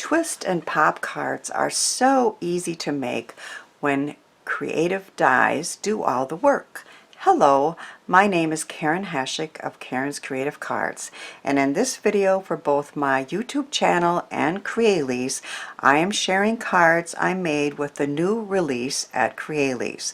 Twist and pop cards are so easy to make when creative dies do all the work. Hello, my name is Karen Hashik of Karen's Creative Cards, and in this video for both my YouTube channel and Crealies, I am sharing cards I made with the new release at Crealies.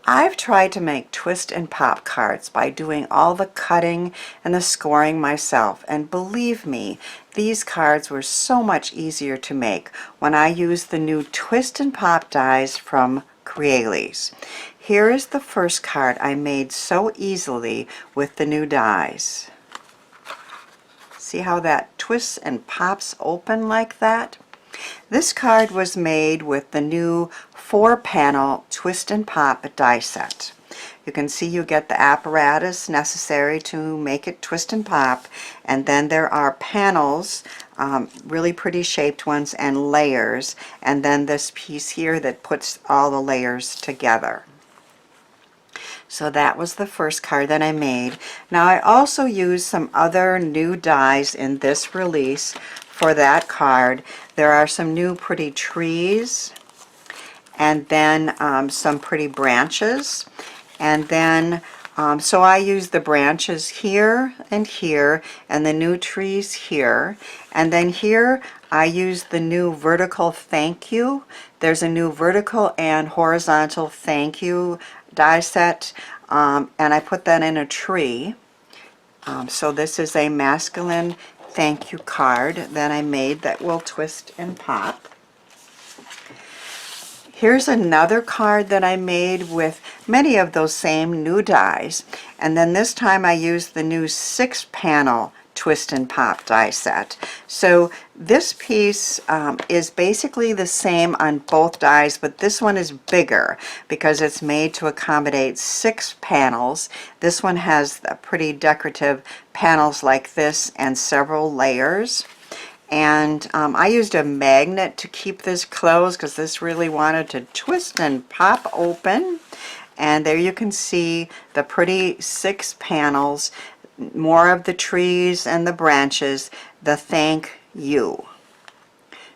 I've tried to make twist and pop cards by doing all the cutting and the scoring myself, and believe me, these cards were so much easier to make when I used the new twist and pop dies from Crealies. Here is the first card I made so easily with the new dies. See how that twists and pops open like that? This card was made with the new 4-panel twist and pop die set. You can see you get the apparatus necessary to make it twist and pop, and then there are panels, really pretty shaped ones, and layers, and then this piece here that puts all the layers together. So that was the first card that I made. Now I also used some other new dies in this release for that card. There are some new pretty trees, and then some pretty branches, and then so I used the branches here, and the new trees here, and then here I used the new vertical thank you. There's a new vertical and horizontal thank you die set, and I put that in a tree. So this is a masculine thank you card that I made that will twist and pop. Here's another card that I made with many of those same new dies, and then this time I used the new 6-panel twist and pop die set. So this piece is basically the same on both dies, but this one is bigger because it's made to accommodate 6 panels. This one has pretty decorative panels like this and several layers. And I used a magnet to keep this closed because this really wanted to twist and pop open. And there you can see the pretty 6 panels, more of the trees and the branches, the thank you.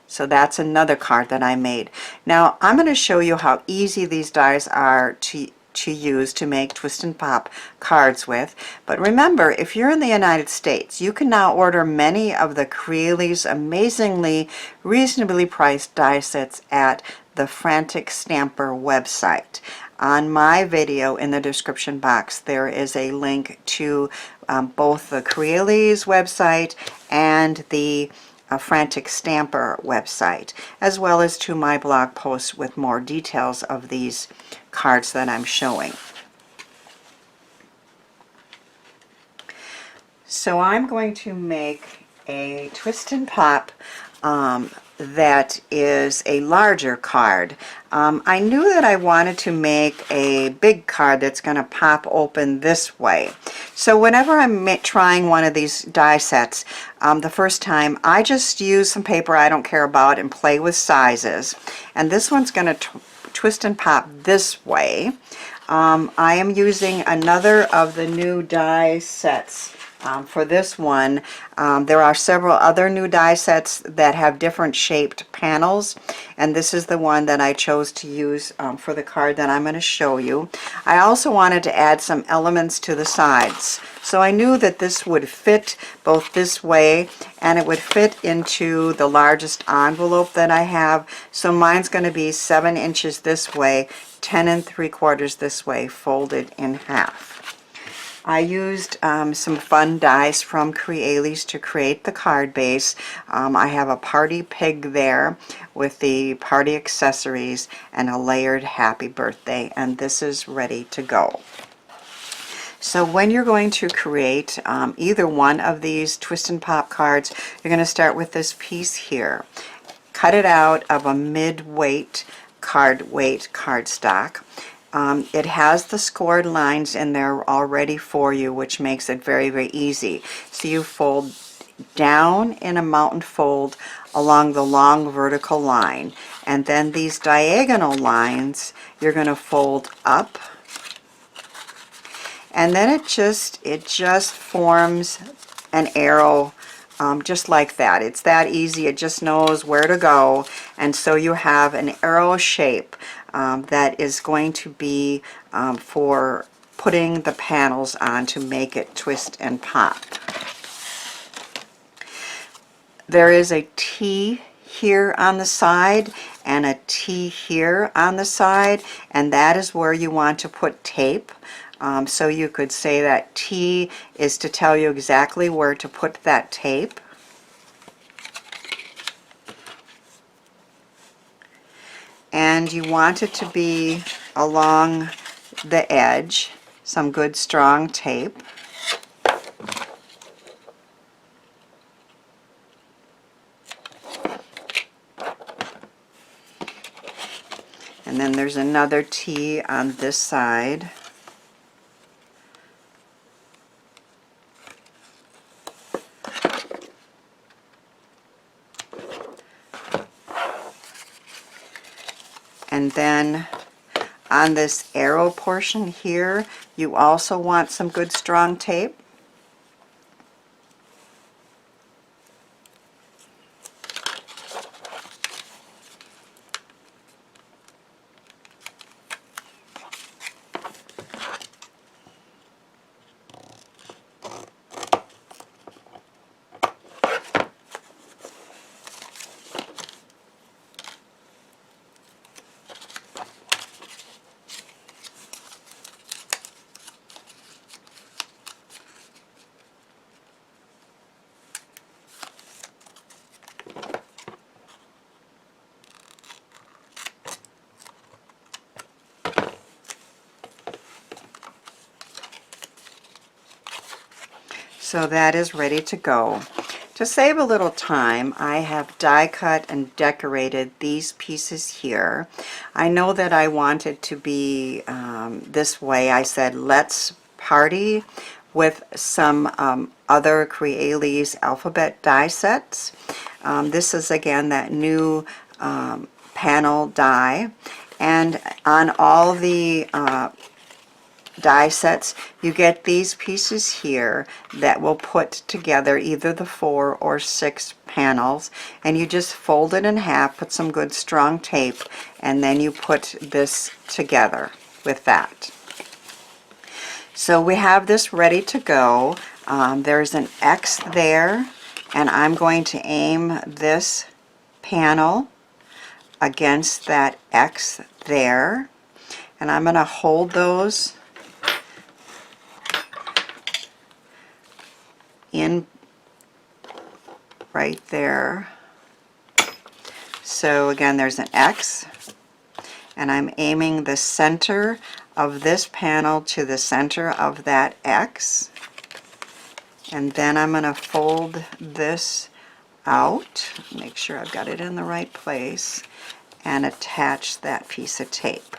So that's another card that I made. Now I'm going to show you how easy these dies are to use to make twist and pop cards with. But remember, if you're in the United States, you can now order many of the Crealies amazingly reasonably priced die sets at the Frantic Stamper website. On my video in the description box there is a link to both the Crealies website and the Frantic Stamper website, as well as to my blog post with more details of these cards that I'm showing. So I'm going to make a twist and pop that is a larger card. I knew that I wanted to make a big card that's going to pop open this way. So whenever I'm trying one of these die sets the first time, I just use some paper I don't care about and play with sizes. And this one's going to twist and pop this way. I am using another of the new die sets. For this one, there are several other new die sets that have different shaped panels, and this is the one that I chose to use for the card that I'm going to show you. I also wanted to add some elements to the sides, so I knew that this would fit both this way and it would fit into the largest envelope that I have. So mine's going to be 7 inches this way, 10 3/4 this way, folded in half. I used some fun dies from Crealies to create the card base. I have a party pig there with the party accessories and a layered happy birthday, and this is ready to go. So when you're going to create either one of these twist and pop cards, you're going to start with this piece here. Cut it out of a mid-weight cardstock. It has the scored lines in there already for you, which makes it very, very easy. So you fold down in a mountain fold along the long vertical line, and then these diagonal lines you're going to fold up, and then it just forms an arrow just like that. It's that easy. It just knows where to go. And so you have an arrow shape that is going to be for putting the panels on to make it twist and pop. There is a T here on the side and a T here on the side, and that is where you want to put tape. So you could say that T is to tell you exactly where to put that tape. And you want it to be along the edge, some good strong tape. And then there's another T on this side. And then on this arrow portion here, you also want some good strong tape. So that is ready to go. To save a little time, I have die cut and decorated these pieces here. I know that I wanted to be this way. I said, let's party with some other Crealies alphabet die sets. This is again that new panel die, and on all the die sets you get these pieces here that will put together either the 4 or 6 panels, and you just fold it in half, put some good strong tape, and then you put this together with that. So we have this ready to go. There's an X there, and I'm going to aim this panel against that X there, and I'm going to hold those in right there. So again, there's an X, and I'm aiming the center of this panel to the center of that X, and then I'm going to fold this out, make sure I've got it in the right place, and attach that piece of tape.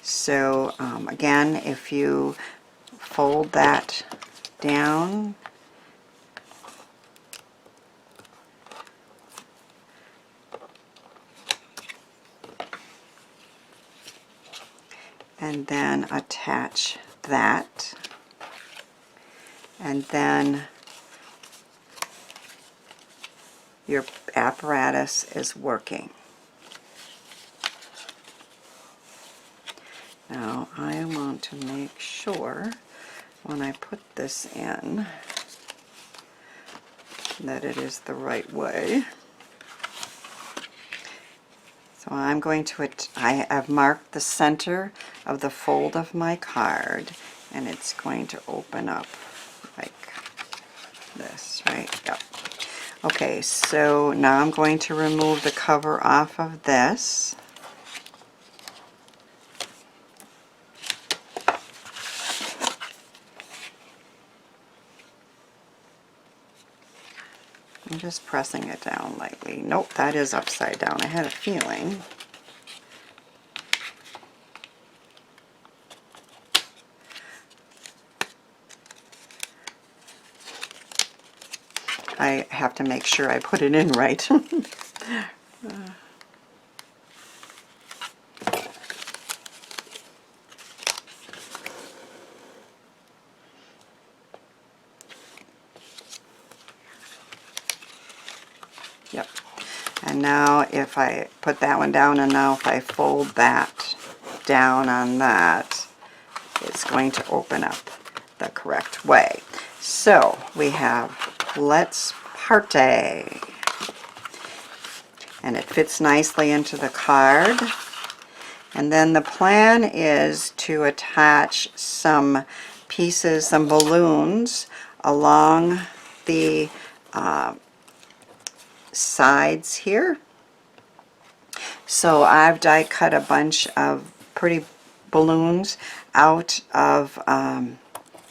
So again, if you fold that down, and then attach that, and then your apparatus is working. Now I want to make sure when I put this in that it is the right way. So I'm going to, I have marked the center of the fold of my card, and it's going to open up like this, right? Yep. Okay, so now I'm going to remove the cover off of this. I'm just pressing it down lightly. Nope, that is upside down. I had a feeling. I have to make sure I put it in right. Yep. And now if I put that one down, and now if I fold that down on that, it's going to open up the correct way. So we have Let's Party. And it fits nicely into the card. And then the plan is to attach some pieces, some balloons along the sides here. So I've die cut a bunch of pretty balloons out of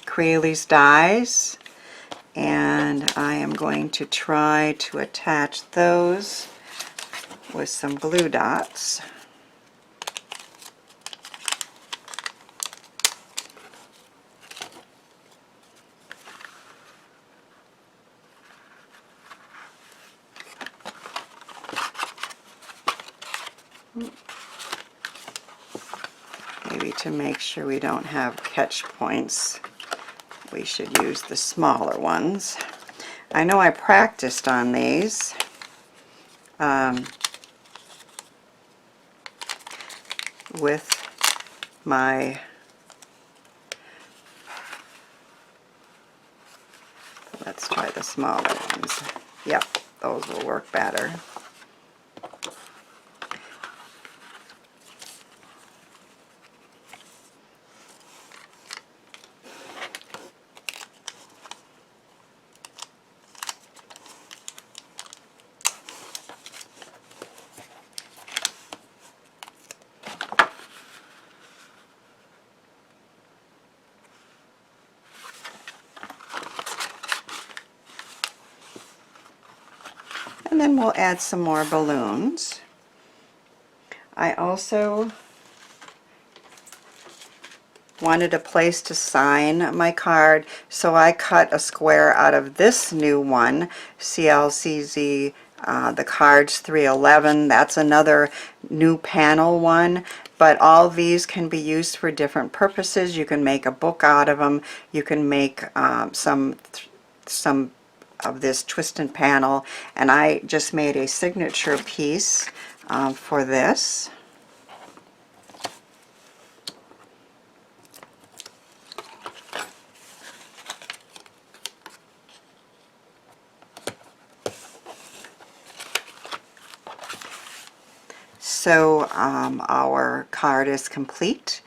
Crealies dies, and I am going to try to attach those with some glue dots. Maybe to make sure we don't have catch points, we should use the smaller ones. I know I practiced on these. With my, let's try the smaller ones. Yep, those will work better. And then we'll add some more balloons. I also wanted a place to sign my card, so I cut a square out of this new one, CLCZ, the Cards 311. That's another new panel one, but all these can be used for different purposes. You can make a book out of them. You can make some of this twist and panel, and I just made a signature piece for this. So our card is complete.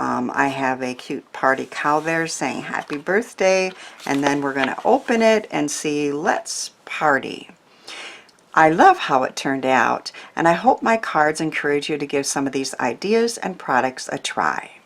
I have a cute party cow there saying happy birthday, and then we're going to open it and see Let's Party. I love how it turned out, and I hope my cards encourage you to give some of these ideas and products a try.